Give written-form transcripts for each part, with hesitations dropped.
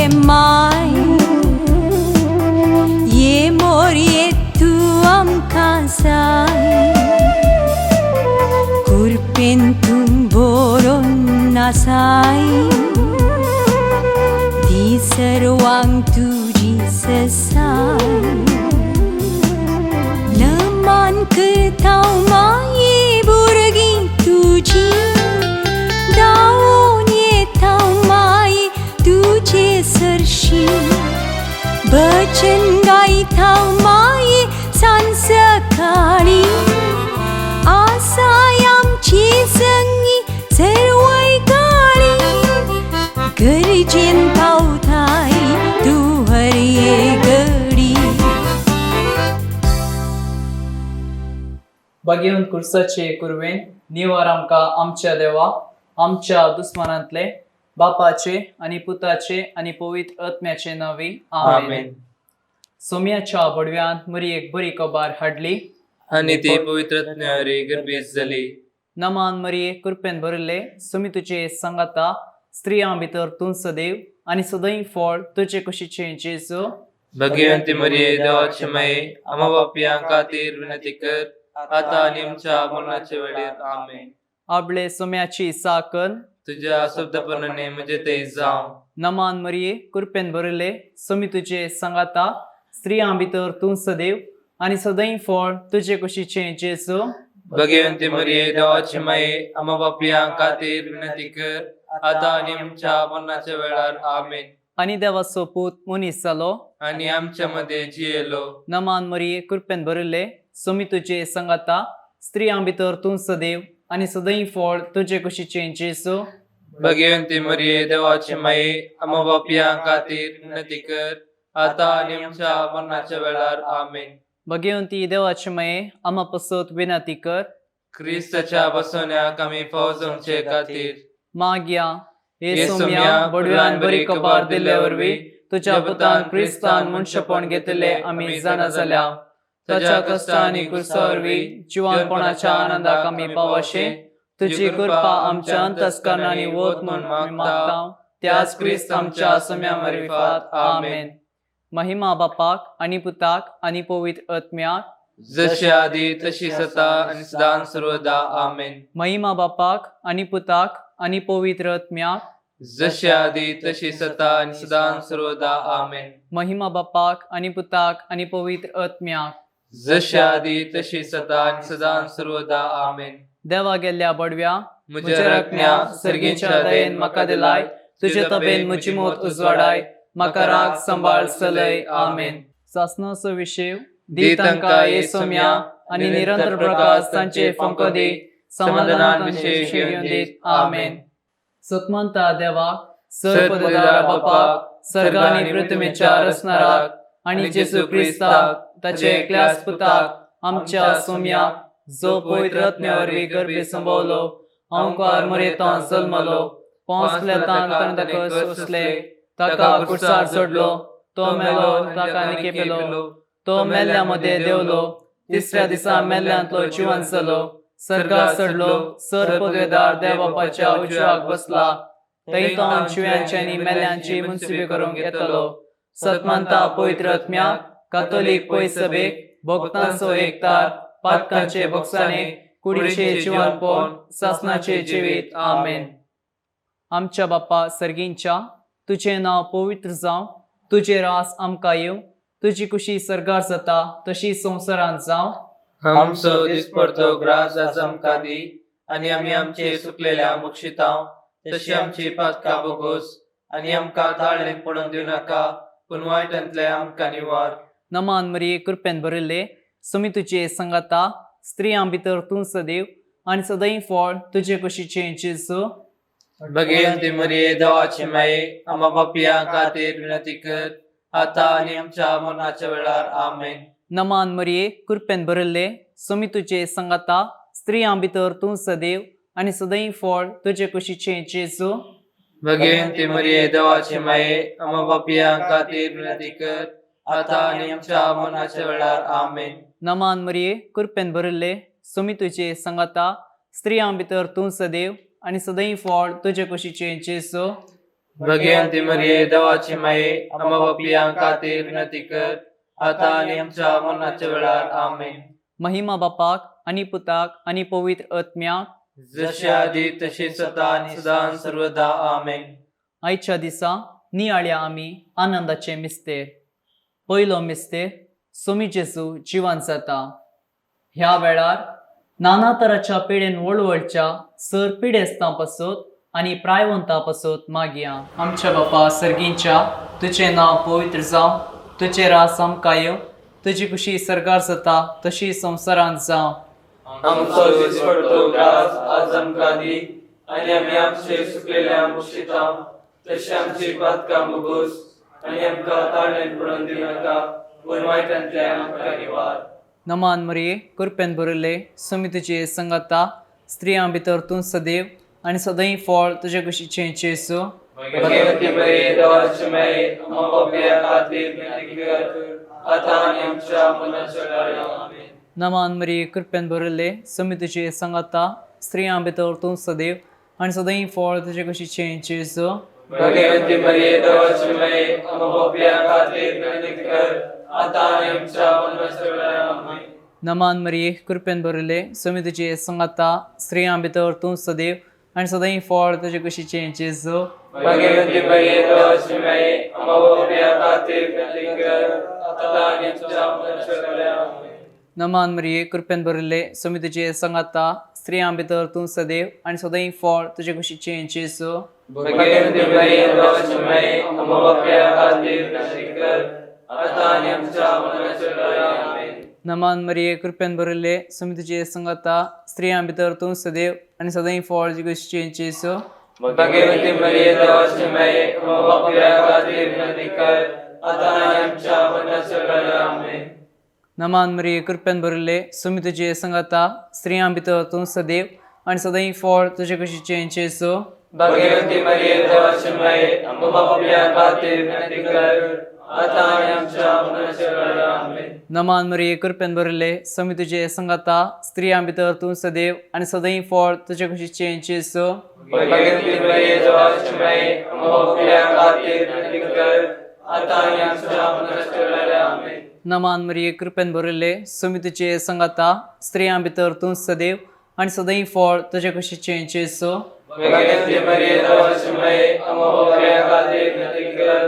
माय ये मोरये तू आमकां जाय कुरपेन तूं बरोवन आसाय दी सर्वांक तुजी ससाय नमान करतां माये भुरगीं तुजी धांवून येतां माये तुजे सरशी भजन गायतां माये सांज सकाळी आसाय आमची संगी सर्वय काळी गरजेन पावताय तूं हर एक घडी भगवंत कुर्साचे कुरवेन निवार आमकां आमच्या देवा आमच्या दुस्मनांतले बापाचे आणि पुताचे आणि पवित्र आत्म्याचे नावी आमेन. सोम्याच्या बडव्यान मरी एक बरी कबार हाडली आणि ती पवित्र आत्म्यावरी गर्भीत झाली. नमान मरिये कृपेन भरले सुमी तुझे संगता स्त्रियां भितर तूं सदैव आणि सदैव फळ तुझे कुशीचे जेजू. भगवंती मरिये देवाची माये आम्हा पापियां खातीर विनंती कर आता आणि आमच्या मरणाच्या वेळेर आमेन. आपले सोम्याची साकन तुझ्या शब्दपूर्णने म्हणजे ते जाव. नमान मरिये कृपेन भरले सुमी तुझे संगता स्त्रियां भितर तूं सदैव आणि सदैव फळ तुझे कुशीचे जेजू. भगवंती मरिये देवाची माये आम्हा पापियां खातीर विनंती कर आता आणि आमच्या मरणाच्या वेळार आमेन. आणि देवाचो पूत मनीस जालो आणि आमच्या मध्ये जियेलो. नमान मरिये कृपेन भरले सुमी तुझे संगता स्त्रियां भितर तूं सदैव आणि सदैव फळ तुझे कुशीचे जेजू. भगवंती मरिये देवाची माये आम्हा पापियां खातीर विनंती कर आता आणि आमच्या मरणाच्या वेळार आमेन. भगवंती देवाचे माये आम्हा पसत विनंती कर. ख्रिस्ताच्या बसवण्याक आमी फौजोंचे खातीर माग्या हे सोम्या बडव्यान बरी कबार दिले वरवी तुझ्या पुतान क्रिस्तान मनशापण घेतले आम्ही जाणा जाल्या. ताच्या कष्टा आणि कुर्सावरवी जिवनपणाच्या आनंदाक आम्ही पावशे तुझी कृपा आमच्या अंतस्करणाने वत म्हणून आम्ही मागतां. त्याच क्रिस्त आमच्या सोम्या मार्फत आमेन. महिमा बापाक आणि पुताक आणि पवित्र आत्म्याक जशी आधी तशी सता आणि सदां सर्वदा आमेन. महिमा बापाक आणि पुताक आणि पवित्र आत्म्याक जशी आधी तशी सता आणि सदां सर्वदा आमेन. महिमा बापाक आणि पुताक आणि पवित्र आत्म्याक जशी आधी तशी सता आणि सदां सर्वदा आमेन. देवा गेल्या बडव्या म्हज्या रक्न्या सर्गेच्या दयेन म्हाका दिलाय तुझे तबेन म्हजी मोत उजवाडाय म्हाका राग सांबाळ चलय आमेन. सासनाचो विशेव दी तांकां ये सोम्या आणि निरंतर प्रकाश तांचे फंको दी समाधानान विशेष घेवन दीत आमेन. सतमंता देवाक सर्वपदारा बापाक सर्गानी पृथ्वीच्या रचणाराक आणि जेजू क्रिस्ताक ताचे एकल्याच पुताक आमच्या सोम्याक जो पवित्र आत्म्यावरवी गर्भे संभवलो ओंकार मरेतां जल्मलो 5 लेतां कर्णदकस उसले ताका कुर्सार चढलो तो मेलो ताका निकेपेलो तो मेल्ल्या मध्ये देवलो तिसऱ्या दिसा मेल्ल्यांतलो जिवंत जालो सर्गाक चढलो सर पदवेदार देवबापाच्या उजव्याक बसला थंयतां जिव्यांची आनी मेल्ल्यांची मुन्सिफी करूंक येतलो. सतमंता पवित्र आत्म्याक कातोलीक पयस सभेक भक्तांचो एकतार पातकांचे भोगसाणे कुडीचे जिवनपण सासनाचे जिवीत आमेन. आमच्या बापा सर्गींच्या तुझे नाव पवित्र जावं तुझे रास आमकां येवं तुझी कुशी सर्गार जाता तशी संवसारांत जावं. आमचो दिसपडतो ग्रास आज आमकां दी आनी आमी आमचे सुकलेल्या बक्षितांव तशी आमची पातकां भोगोस आनी आमकां ताळणेक पडून दिवं नाका पूण वायटांतले आमकां निवार. नमान मरिये कृपेन भरिल्ले सुमी तुझे संगता स्त्रियां भितर तूं सदैव आनी सदैव फळ तुझे कुशीचे जेजू. भगवंती मरिये देवाची माये आम्हा पापियां खातीर विनंती कर आता आनी आमच्या मरणाच्या वेळार आमेन. नमान मरिये कृपेन भरिल्ले सुमी तुझे संगता स्त्रियां भितर तूं सदैव आनी सदैव फळ तुझे कुशीचे जेजू. भगवंती मरिये देवाची माये आम्हा पापियां खातीर विनंती कर आता आनी आमच्या मरणाच्या वेळार आमेन. नमान मरिये कृपेन भरिल्ले सुमी तुझे संगता स्त्रियां भितर तूं सदैव आनी सदैव फळ तुझे कुशीचे जेजू. भगवंती मरिये देवाची माये आम्हा पापियां खातीर विनंती कर आता आणि आमच्या मरणाच्या वेळार आमेन. महिमा बापाक आणि पुताक आणि पवित्र आत्म्याक जशी आधी तशीच आता आणि सदां सर्वदा आमेन. आयच्या दिसा नियाळ्या आमी आनंदाचे मिस्तेर. पयलो मिस्तेर सोमी जेजू जिवंत जाता. ह्या वेळार नाना तराच्या पिडेन वळवळच्या सर पिडेस्तां पासत आनी प्रायवंतां पासत मागया. आमच्या बापा सर्गींच्या तुझे नांव पवित्र जावं, तुझे रास आमकां येवं, तुजी कुशी सरकार जाता तशी संवसारांत जावं. आमचो दिसपडतो ग्रास आज आमकां दी आनी आमी आमचे सुकलेल्या मुक्षितांव तशी आमची पातकां भोगोस आनी आमकां ताळणेन पडून दिवं नाका पूण वायटांतल्यान आमकां निवार. नमान मरिये कृपेन भरिल्ले सोमी तुजे संगता स्त्रियां भितर तूं सदैव आनी सदैव फळ तुजे कुशीचें जेजू. भगवंती मरिये देवाची माये आम्हा पापियां खातीर विनंती कर आता आणि आमच्या मरणाच्या वेळार आमेन. नमान मरिये कृपेन भरिल्ले सोमी तुजे संगता स्त्रियां भितर तूं सदैव आनी सदैव फळ तुजे कुशीचें जेजू. भगवंती मरिये देवाची माये आम्हा पापियां खातीर विनंती कर आता आणि आमच्या मरणाच्या वेळार आमेन. नमान मरिये कृपेन भरिल्ले सोमी तुजे संगता स्त्रियां भितर तूं सदैव आनी सदैव फळ तुजे कुशीचें जेजू. भगवंती मरिये देवाची माये आम्हा पापियां खातीर विनंती कर आता आणि आमच्या मरणाच्या वेळार आमेन. नमान मरिये कृपेन भरिल्ले सोमी तुजे संगता स्त्रियां भितर तूं सदैव आनी सदैव फळ तुजे कुशीचें जेजू. भगवंती मरिये देवाची माये आम्हा पापियां खातीर विनंती कर आता आणि आमच्या मरणाच्या वेळार आमेन. नमान मरिये कृपेन भरिल्ले सोमी तुजे संगता स्त्रियां भितर तूं सदैव आनी सदैव फळ तुजे कुशीचें जेजू. भगवंती मरिये देवाची माये आम्हा पापियां खातीर विनंती कर आता आणि आमच्या मरणाच्या वेळार आमेन. नमान मरिये कृपेन भरिल्ले सोमी तुजे संगता स्त्रियां भितर तूं सदैव आनी सदैव फळ तुजे कुशीचें जेजू. भगवंती मरिये देवाची माये आम्हा पापियां खातीर विनंती कर आता आणि आमच्या मरणाच्या वेळार आमेन. नमान मरिये कृपेन भरिल्ले सोमी तुजे संगता स्त्रियां भितर तूं सदैव आनी सदैव फळ तुजे कुशीचें जेजू. भगवंती मरिये देवाची माये आम्हा पापियां खातीर विनंती कर आता आणि आमच्या मरणाच्या वेळार आमेन. नमान मरिये कृपेन भरिल्ले सोमी तुजे संगता स्त्रियां भितर तूं सदैव आनी सदैव फळ तुजे कुशीचें जेजू. भगवंती मरिये देवाची माये आम्हा पापियां खातीर विनंती कर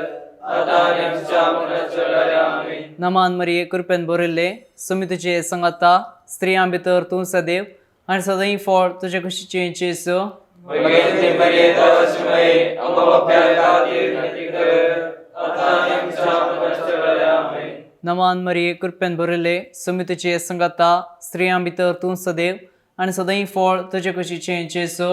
आता आणि आमच्या मरणाच्या वेळार आमेन. नमान मरिये कृपेन भरिल्ले सोमी तुजे संगता स्त्रियां भितर तूं सदैव आनी सदैव फळ तुजे कुशीचें जेजू. भगवंती मरिये देवाची माये आम्हा पापियां खातीर विनंती कर आता आणि आमच्या मरणाच्या वेळार आमेन. नमान मरिये कृपेन भरिल्ले सोमी तुजे संगता स्त्रियां भितर तूं सदैव आनी सदैव फळ तुजे कुशीचें जेजू.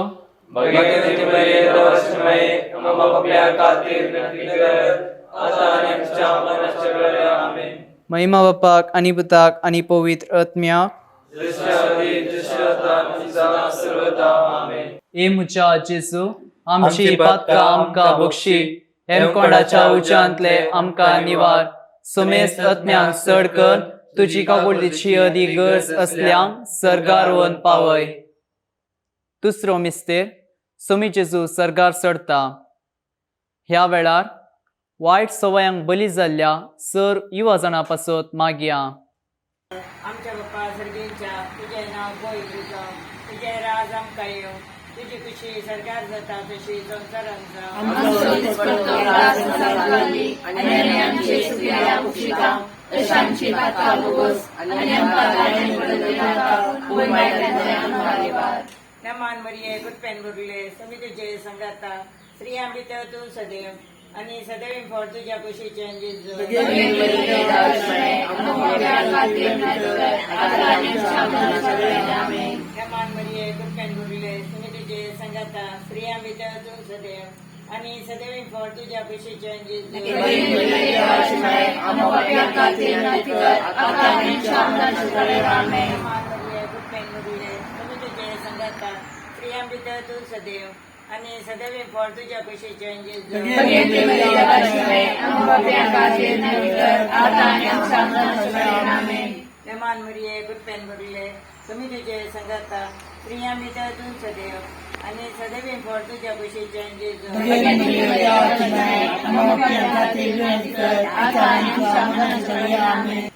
भगवंती मरिये देवाची माये आम्हा पापियां खातीर विनंती कर आता आणि आमच्या मरणाच्या वेळार आमेन. महिमा बापाक आनी पुताक आनी पवित्र आत्म्याक जशी आधी तशी आता आणि सदां सर्वदा आमेन. ए मुच्या जेजू आमची पातकां आमकां बक्षी, हेमकोंडाच्या उच्चांतले आमकां निवार. सोमेस्त आत्म्यांक चड कर, तुजी काकुळतीची अदी गरज असल्यांक सर्गार व्हरून पावय. दुसरो मिस्तेर सोमी जेजू सर्गार चडटा. ह्या वेळार वायट सवयांक बली जाल्ल्या सर युवा जाणां पासत मागया. आमच्या बाप्पा सर्गींच्या तुझे नाव पवित्र जावं, तुझे राज आमकां येवं, तुजी कुशी सरकार जाता तशी संवसारांत जावं. नमान मरिये कृपेन भरिल्ले सोमी तुजे संगता स्त्रियां भितर तूं सदैव आनी सदैव फळ तुज्या कुशीचें जेजू. नमान मरिये कृपेन भरिल्ले सोमी तुजे संगता स्त्रियां भितर तूं सदैव आनी सदैव फळ तुज्या कुशीचें जेजू. नमान मरिये कृपेन भरिल्ले सोमी तुजे संगता स्त्रियां भितर तूं सदैव आनी सदैव फळ तुज्या कुशीचें जेजू. नमान मरिये कृपेन भरिल्ले सोमी तुजे संगता स्त्रियां भितर तूं सदैव आणि सदैव फोड तुझ्या कुशीच्या जेजू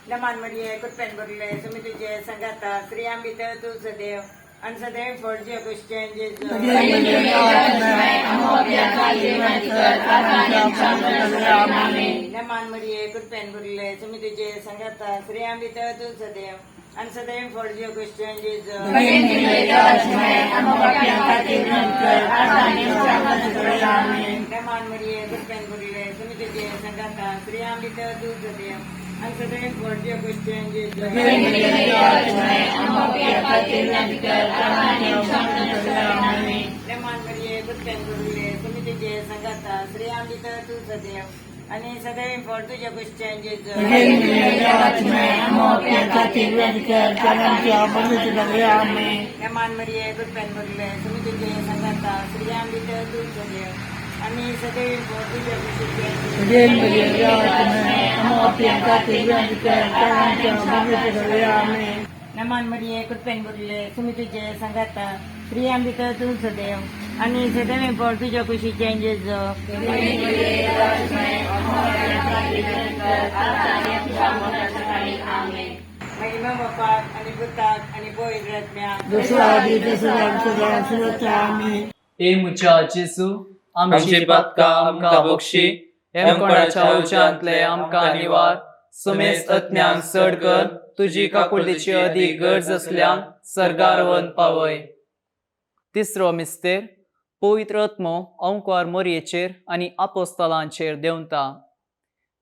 नमान मरिये कुटपेन बुरले तुम्ही तुझे संगाता श्री आंबित तू सदैव आणि सदैव फोड तुझ्या कुशीच्या जेजू नमान मरिये कुटपेन बुरले तुम्ही तुझे संगाता श्री आंबित तू सदैव आणि सदैव फोड तुझ्या कुशीच्या जेजू नमान मरिये कुटपेन बुरले तुम्ही तुझे संगाता श्री आंबित तू सदैव आणि सदैव फोड तुझ्या कुशीच्या जेजू नमान मरिये कुटपेन बुरले तुम्ही तुझे संगाता श्री आंबित तू सदैव आणि सदैव फोड तुझ्या कुशीच्या जेजू नमान मरिये कुटपेन बुरले तुम्ही तुझे संगाता श्री आंबित तू सदैव आणि सदैव फोड तुझ्या कुशीच्या नमान मरिये कुटपेन बुरले तुम्ही तुझे संगाता श्री आंबित तू सदैव आणि सदैव फोड तुझ्या कुशीच्या जेजू महिमा बापाक आणि पुताक आणि पवित्रात्म्याक ए मुच्या जेजू आमची पातका आमकां बक्षी हेम कोणाच्या उच्यांतले आमकां निवार सुमेस्त अज्ञान चड कर तुजी काकुळतीची अदीक गरज असल्यान सरगार वन पावय. तिसरो मिस्तेर पवित्र आत्मो ओंकार मोरयेचेर आनी आपोस्तलांचेर देंवता.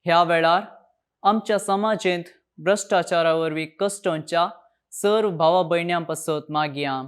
ह्या वेळार आमच्या समाजेंत भ्रष्टाचारा वरवीं कश्टांच्या सर्व भावा भयण्यां पासत मागया.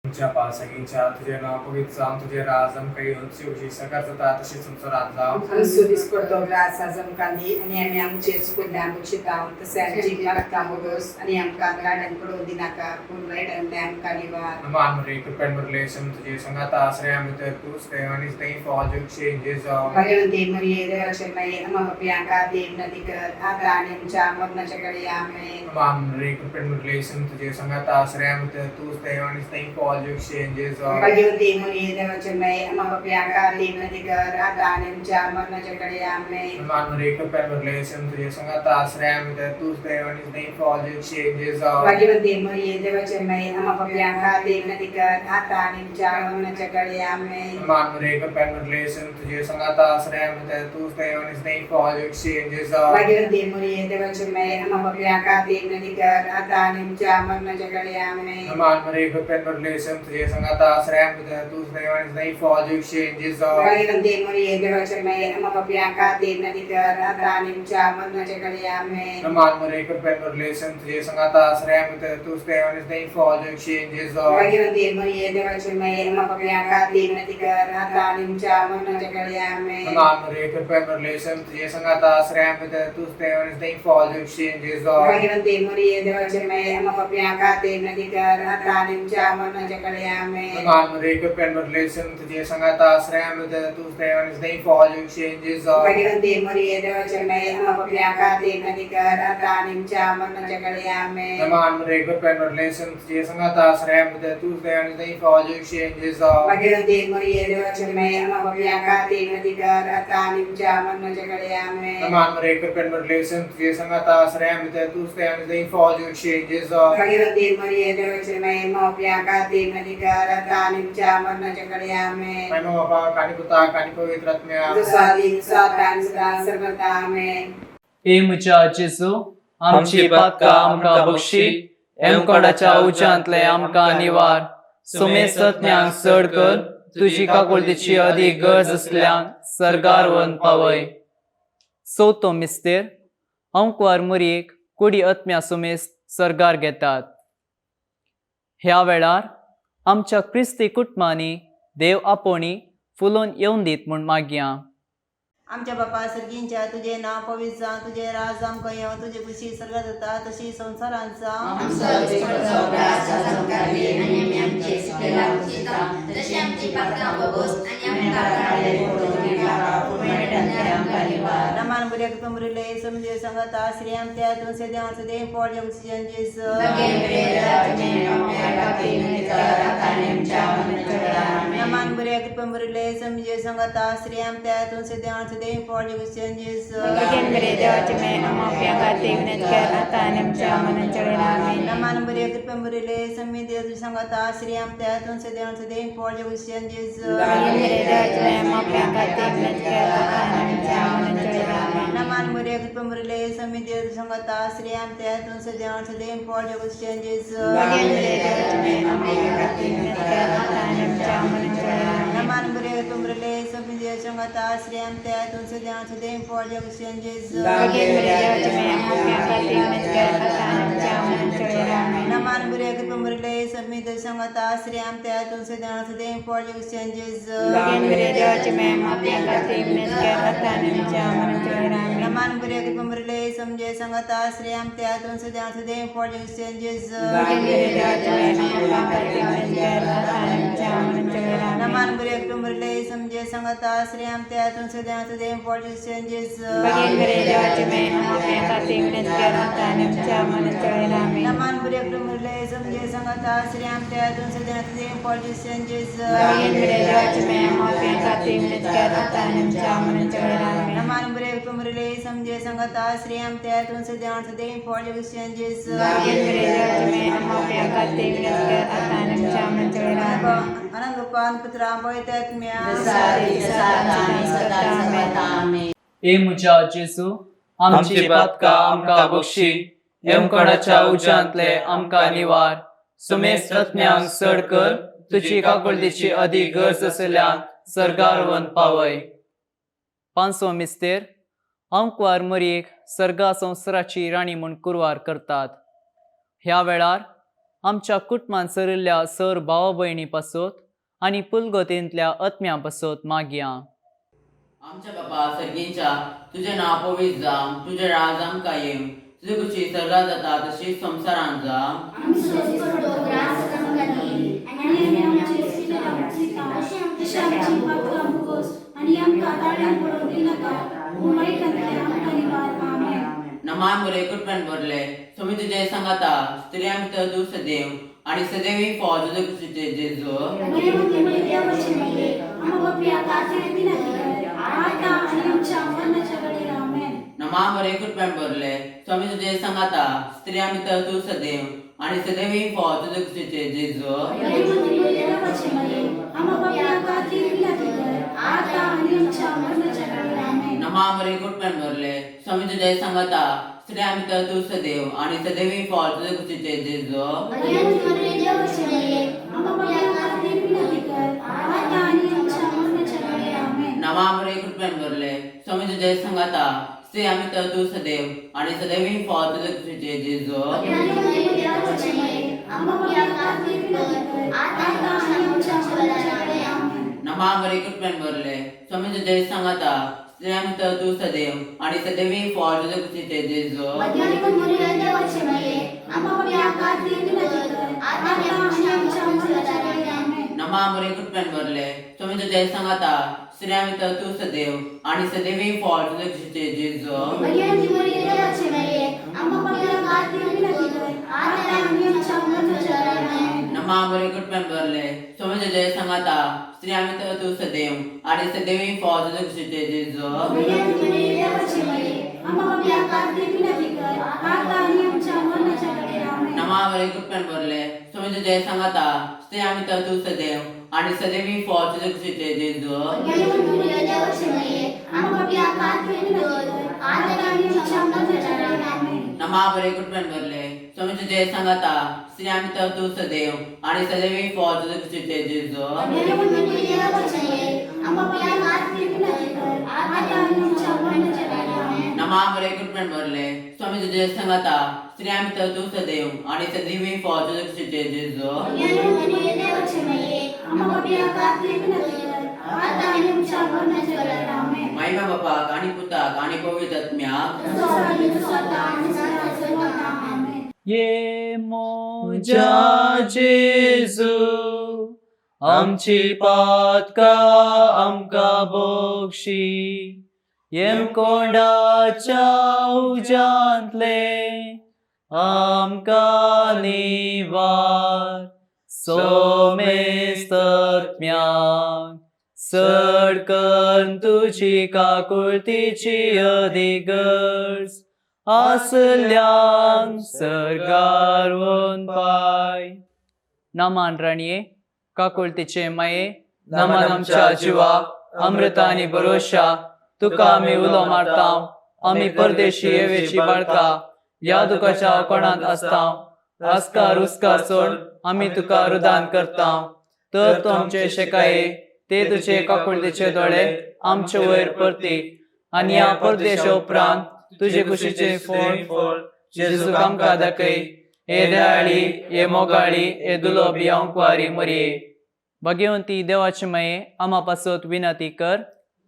तुमच्या पालसगींच्या तुझे नाव पवित्र जावन तुझे राज आमकां येवची उशी सकार जाता तशी तुमचो राज जावं. आमचो दिसपडटो ग्रास आज आमकां दी आनी आमी आमचे चुकल्ल्यान बक्षितांव तशें आमची मागता मोगोस आनी आमकां गाड्यान पडोवन दिनाका पूण वायटांतले आमकां निवार. नमान मरे कृपेन भरले सम तुझे संगाता आश्रया भितर तूच देवानीच नाही फॉल जुगशे जेजो. भगवंते मरिये देवाचे माई आम्हा पापयांका देव नदी कर आता आनी आमच्या मरणाच्या घडी आमेन. नमान मरे कृपेन भरले सम तुझे संगाता आश्रया भितर तूच देवानीच नाही फॉल जुगशे जेजो. भगवंते मरिये देवाचे माई आम्हा पापयांका देव नदी कर आता आनी आमच्या मरणाच्या घडी आमेन. नमान मरे कृपेन भरले सम तुझे संगाता आश्रया भितर तूच देवानीच नाही फॉल जुगशे जेजो. भगवंते मरिये देवाचे माई आम्हा पापयांका देव नदी कर आता आनी आमच्या मरणाच्या घडी आमेन. नमान मरे कृपेन भरले सम तुझे संगाता आश्रया भितर तूच देवानीच नाही फॉल जुगशे जेजो. भगवंते मरिये देवाचे माई आम्हा पापयांका देव नदी कर आता आनी आमच्या मरणाच्या घडी आमेन. नमान मरे कृपेन भरले सम तुझे संगाता आश्रया भितर तूच देवानीच नाही फॉल जुगशे जेजो. भगवंते मरिये देवाचे माई आम्हा पापयांका देव नदी कर आता आनी आमच्या मरणाच्या घडी आमेन. नमान मरे कृपेन भरले सम तुझे संगाता आश्रया भितर तूच देवानीच नाही फॉल जुगशे जेजो. भगवंते मरिये देवाचे माई आम्हा पापयांका देव नदी कर आता आनी आमच्या मरणाच्या घडी आमेन. नमान मरे कृपेन भरले सम तुझे संगाता आश्रया भितर तूच देवानीच नाही फॉल जुगशे जेजो. भगवंते मरिये देवाचे माई आम्हा पापयांका देव नदी कर आता आनी आमच्या मरणाच्या घडी आमेन. नमान मरे कृपेन भरले सम तुझे संगाता आश्रया भितर तूच देवानीच नाही फॉल जुगशे जेजो. भगवंते मरिये देवाचे माई आम्हा पापयांका देव नदी कर आता आनी आमच्या मरणाच्या घडी आमेन. नमान मरे कृपेन भरले सम तुझे संगाता आश्रया भितर तूच देवानीच नाही फॉल जुगशे जेजो. भगवंते मरिये देवाचे माई आम्हा पापयांका देव नदी कर आता आनी आमच्या मरणाच्या घडी आमेन. नमान मरे कृपेन भरले सम तुझे संगाता आश्रया भितर तूच देवानीच नाही फॉल जुगशे जेजो. भगवंते मरिये देवाचे माई आम्हा पापयांका देव नदी कर आता आनी आमच्या मरणाच्या घडी आमेन. महिमा बापा कानी पुता कानी पवित्र आत्म्या जसा आदी सदा सर्वदा आमेन. ए मुच्या जेजू आमची पातका आमकां बक्षी हेम कोणाच्या उच्यांतले आमकां निवार सुमेस्त ज्ञान चड कर तुजी काकुळतीची अदीक गरज असल्यान सरगार वन पावय. चवथो मिस्तेर ओंकार मोरयेक कुडी आत्म्या सुमेस्त सरगार घेतात. ह्या वेळार आमच्या क्रिस्ती कुटुंबांनी देव आपोणी फुलोवन येवन दीत म्हूण मागया. आमच्या बापा सर्गींच्या तुझे नाव पवित्र जावं तुझे राज आमकां येवं तुझी खुशी सर्गात जाता तशी संवसारांत जावं. नमान नमान बुरे कमरले समझे संगता श्री हम त्या तुम से ध्यान से दें पॉल जग से जिस नमान बुरे कमरले समझे संगता श्री हम त्या तुम से ध्यान से दें पॉल जग से जिस नमान बुरे कमरले समझे संगता श्री हम त्या तुम से ध्यान से दें पॉल जग से जिस नमान बुरे कमरले समझे संगता श्री हम त्या तुम से ध्यान से दें पॉल जग से जिस नमान बुरे कमरले समझे संगता श्री हम त्या तुम से ध्यान से दें पॉल जग से जिस नमान बुरे कमरले समझे संगता श्री हम त्या तुम से ध्यान से दें पॉल जग से जिस नमान बुरे कमरले समझे संगता श्री हम त्या तुम से ध्यान से दें पॉल जग से जिस नमान बुरे कमरले समझे संगता श्री हम त्या तुम से ध्यान से दें पॉल जग से जिस नमान बुरे कमरले समझे संगता श्री हम त्या तुम से ध्यान से दें पॉल जग से जिस नमान बुरे कमरले समझे संगता श्री हम त्या तुम से ध्यान से दें पॉल जग से जिस अनंत पान पुत्रा पवित्रात्म्या ए मुजा जेजू आमची पातका आमका बक्षी येमकणाच्या उजांतले आमका निवार सुमेस रत्म्यांक चड कर तुजी काकुळदेची अधिक गरज असल्यान सर्गारवन पावय. पांचवो मिस्तेर अंकवार मरीक सर्गा संवसाराची राणी म्हूण कुरवार करतात. ह्या वेळार आमच्या कुटुंबांत सरिल्ल्या सर भावा भयणी पासत आनी पुलगतेंतल्या आत्म्या पासत मागया. आमच्या बापा सर्गींच्या तुझे नाव पवित्र जावं, तुझे राज आमकां येवं, तुजी कुशी सर्गा जाता तशी संवसारांत जावं. नमान बरे कुटुंबान भरले सोमी तुझे सांगाता स्त्रियां भितर तूं सदैव आणि सदैवी फौज तुझे कुशीचे जेजू. नमान बरे कुटुंबान भरले सोमी तुझे सांगाता स्त्रियां भितर तूं सदैव आणि सदैवी फौज तुझे कुशीचे जेजू. नमान बरे कुटुंबान भरले स्वामी तुझे सांगाता स्त्रियां भितर तूं सदैव आणि सदैवी फौज तुझे कुशीचे जेजू. नमान बरे कुटुंबान भरले स्वामी तुझे सांगाता स्त्रियां भितर तूं सदैव आणि सदैवी फौज तुझे कुशीचे जेजू. नमान बरे कुटुंबान भरले स्वामी तुझे सांगाता स्त्रियां भितर तूं सदैव आणि सदैवी फौज तुझे कुशीचे जेजू. नमान बरे कुटुंबान भरले स्वामी तुझे सांगाता स्त्रियां भितर तूं सदैव आणि सदैवी फौज तुझे कुशीचे जेजू. नमान बरे कुटुंबान भरले स्वामी तुझे सांगाता स्त्रियां भितर तूं सदैव आणि सदैवी फौज तुझे कुशीचे जेजू. नमान बरे कुटुंबान भरले स्वामी तुझे सांगाता स्त्रियां भितर तूं सदैव आणि सदैवी फौज तुझे कुशीचे जेजू. नमान बरे कुटुंबान भरले स्वामी तुझे सांगाता स्त्रियां भितर तूं सदैव आणि सदैवी फौज तुझे कुशीचे जेजू. नमान बरे कुटुंबान भरले स्वामी तुझे सांगाता स्त्रियां भितर तूं सदैव आणि सदैवी फौज तुझे कुशीचे जेजू. महिमा बापाक आणि पुताक आणि पवित्र आत्म्याक. ये मोजा जेजू आमची पातका आमका बक्षी येमकोंडाच्या उज्यांतले आमकां निवार सोमेस्तत्म्याक सडकन तुजी काकुळतीची अधिगर्ज आसल्यांक सर्गार वन पाय. नामान राणये काकुळतीचे माये नमन आमच्या जिवाक अमृतानी भरोशा तुका आमी उलो मारताव. आमी परदेशी येवेची बाळका या दुखाच्या कोणांत आसताव. आस्कार उस्कार सोड आमी तुका रुदान करताव. तर तूं आमचे शेकाये ते तुजे काकुळतीचे दोळे आमचे वयर परती आनी ह्या परदेशा उपरांत तुजे कुशीचे फोड जेजूक आमकां दाखय. हे दयाळी हे मोगाळी हे दुलोबी अंकवारी मरये. भगवंती देवाची माये आमा पासत विनंती कर.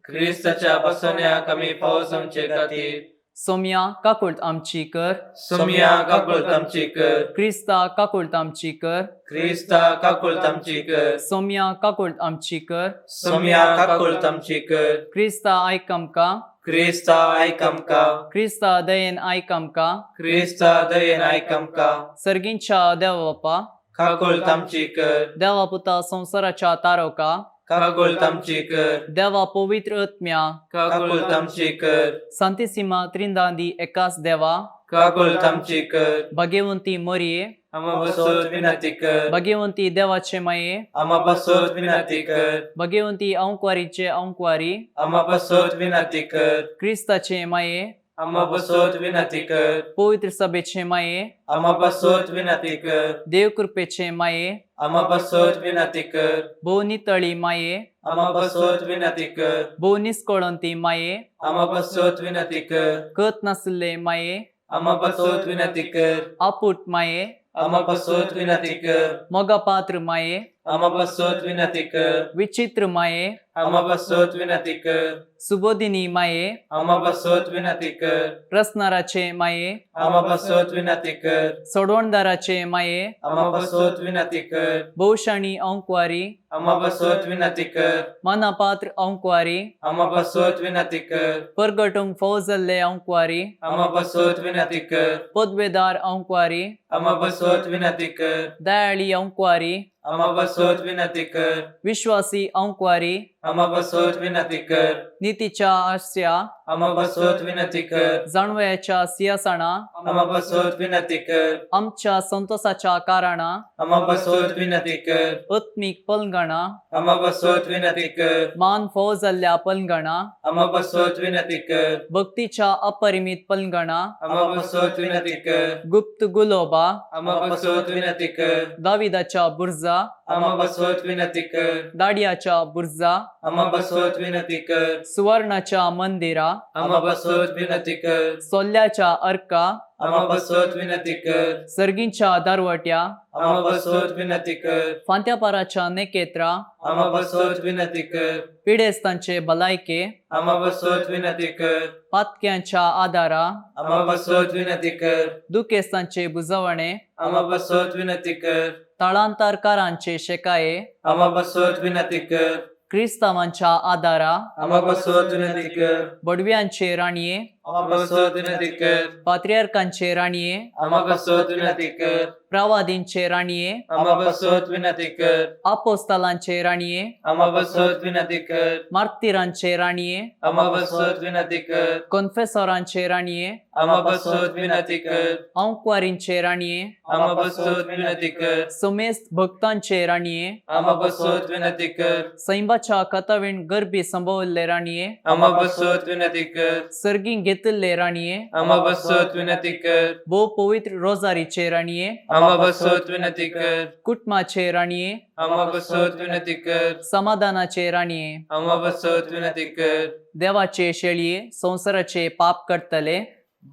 क्रिस्ताच्या बसण्याक आमी पावस आमचे खातीर. सोम्या काकुळत आमची कर. सोम्या काकुळत आमची कर. क्रिस्ता काकुळत आमची कर. क्रिस्ता काकुळत आमची कर. सोम्या काकुळत आमची कर. सोम्या काकुळत आमची कर. क्रिस्ता आयक आमकां. क्रिस्ता आयक आमकां. क्रिस्ता दयेन आयक आमकां. क्रिस्ता दयेन आयक आमकां. सर्गींच्या देवा बापा काकुळत आमची कर. देवा पुता संसाराच्या तारोका काकुळत आमची कर. देवा पवित्र आत्म्या काकुळत आमची कर. सांतिसिमा त्रिंदांदी एकाच देवा काकुळत आमची कर. भगवंती मरिये आमा बसोत विनंती कर. भगवंती देवाचे माये आमा बसोत विनंती कर. भगवंती अंकवारीचे अंकवारी आमा बसोत विनंती कर. क्रिस्ताचे माये आमा बसोत विनंती कर. पवित्र सभेचे माये आमा बसोत विनंती कर. देवकृपेचे माये आमा बसोत विनंती कर. भोव नितळी माये आमा बसोत विनंती कर. भोव निस्कळंती माये आमा बसोत विनंती कर. कत नासले माये आमा बसोत विनंती कर. आपूट माये आमा बसोत विनंती कर. मोगा पात्र माये आमा बसोत विनंती कर. विचित्र माये आमा बसोत विनंती कर. सुबोधिनी माये आमा बसोत विनंती कर. प्रसनाराचे माये आमा बसोत विनंती कर. सोडवणदाराचे माये आमा बसोत विनंती कर. भौशाणी अंकवारी आमा बसोत विनंती कर. मानापात्र अंकवारी आमा बसोत विनंती कर. परगटूंक फौजल्ले अंकवारी आमा बसोत विनंती कर. पदवेदार अंकवारी आमा बसोत विनंती कर. दयाळी अंकवारी आमा बसोत विनंती कर. विश्वासी अंकवारी आमा बसोत विनंती कर. नीतीच्या आस्या आमा बसोत विनंती कर. जाणवयाच्या सिंहासना आमा बसोत विनंती कर. आमच्या संतोषाच्या कारणा आमा बसोत विनंती कर. आत्मिक पलंगणा आमा बसोत विनंती कर. मान फौजल्ल्या पलंगणा आमा बसोत विनंती कर. भक्तीच्या अपरिमित पलंगणा आमा बसोत विनंती कर. गुप्त गुलोबा आमा बसोत विनंती कर. दाविदाच्या बुर्जा आमा बसोत विनंती कर. दाडियाच्या बुर्जा आमा बसोत विनंती कर. सुवर्णाच्या मंदिरा आमा बसोत विनंती कर. सोल्ल्याच्या अर्का आमा बसोत विनंती कर. सर्गींच्या दारवट्या आमा बसोत विनंती कर. फांत्यापाराच्या नेकेत्रा आमा बसोत विनंती कर. पिडेस्तांचे भलायके आमा बसोत विनंती कर. पातक्यांच्या आदारा आमा बसोत विनंती कर. दुखेस्तांचे बुजवणे आमा बसोत विनंती कर. तळांतरकारांचे शेकाये आमा बसोत विनंती कर. क्रिस्तावांच्या आदारा आमा बसोत विनंती कर. बडव्यांचे राणये आमा बसोत विनंती कर. पात्रियार्कांचे राणये आमा बसोत विनंती कर. प्रवादींचे राणये आमा बसोत विनंती कर. आपोस्तालांचे राणये आमा बसोत विनंती कर. मार्तिरांचे राणये आमा बसोत विनंती कर. कॉन्फेसरांचे राणये आमा बसोत विनंती कर. अंकवारींचे राणये आमा बसोत विनंती कर. समेस्त भक्तांचे राणये आमा बसोत विनंती कर. सैंबाच्या कथावीण गर्भी संभवले राणये आमा बसोत विनंती कर. सर्गीं घेतले राणये आमा बसोत विनंती कर. भोव पवित्र रोजारीचे राणये आमा बसोत विनंती कर. कुटुंबाचे राणये आमा बसोत विनंती कर. समाधानाचे राणये आमा बसोत विनंती कर. देवाचे शेळये संसाराचे पाप करतले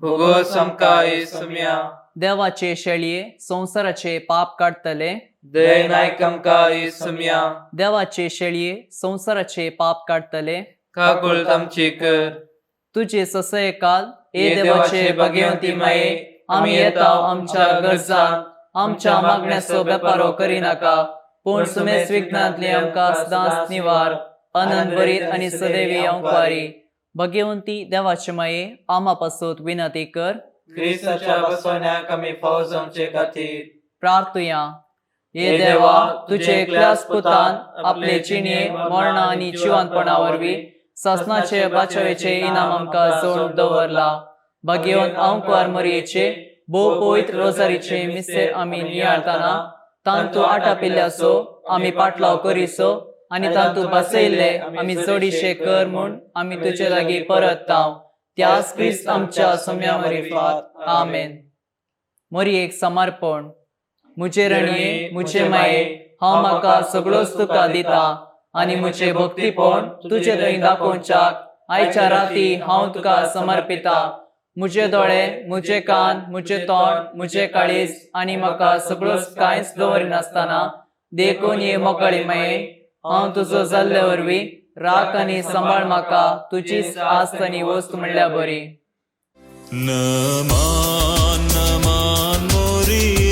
भुगोस आमकां येसुम्या. देवाचे शेळये संसाराचे पाप काढतले दयेन आयक आमकां येसुम्या. देवाचे शेळये संसाराचे पाप काढतले काकुळत आमची कर. तुझे ससय काल ए देवाचे भगवंती माये आम्ही येताव आमच्या गरजांत आमच्या मागण्याचो बेपारो करिनाका पूण सुमेस विघ्नांतले आमकां सदांच निवार आनंद बरीत आनी सदैवी अंकवारी भगवंती देवाचे माये आमा पासत विनंती कर. क्रिस्ताच्या बसवण्याक आमी फावो जावचे खातीर प्रार्थुया. हे देवा, तुझे एकल्याच पुतान आपले चिणये मरणा आनी जिवंतपणा वरवीं ससनाचे बाचावेचे इनाम आमकां जोड दवरला. भगवंत अंकुर मरयेचे भोव पवित्र रोजारीचे मिसेर आमी नियाळतना तांतू आटापिल्ल्याचो आमी पाटलाव करिसो आनी तांतू बसयल्ले आमी चडीशे कर म्हूण आमी तुजे लागीं परतांव. त्याच क्रिस्त आमच्या सोम्यावरी फात. आमेन. मरयेक समर्पण. मुझे रणये मुझे माये हांव म्हाका सगळोच तुका दिता आनी मुझे भक्तीपण तुजे थंय दाखोवच्याक आयच्या राती हांव तुका समर्पिता. मुझे दोळे, मुझे कान, मुझे तोंड, मुझे काळीज आनी म्हाका सगळोच कांयच दवरिनासतना देखून ये मोकळी माये हांव तुजो जाल्ले वरवीं राख आनी सांबाळ म्हाका तुजीच आस्त आनी वस्त म्हणल्या बरी. नमान नमान मोरी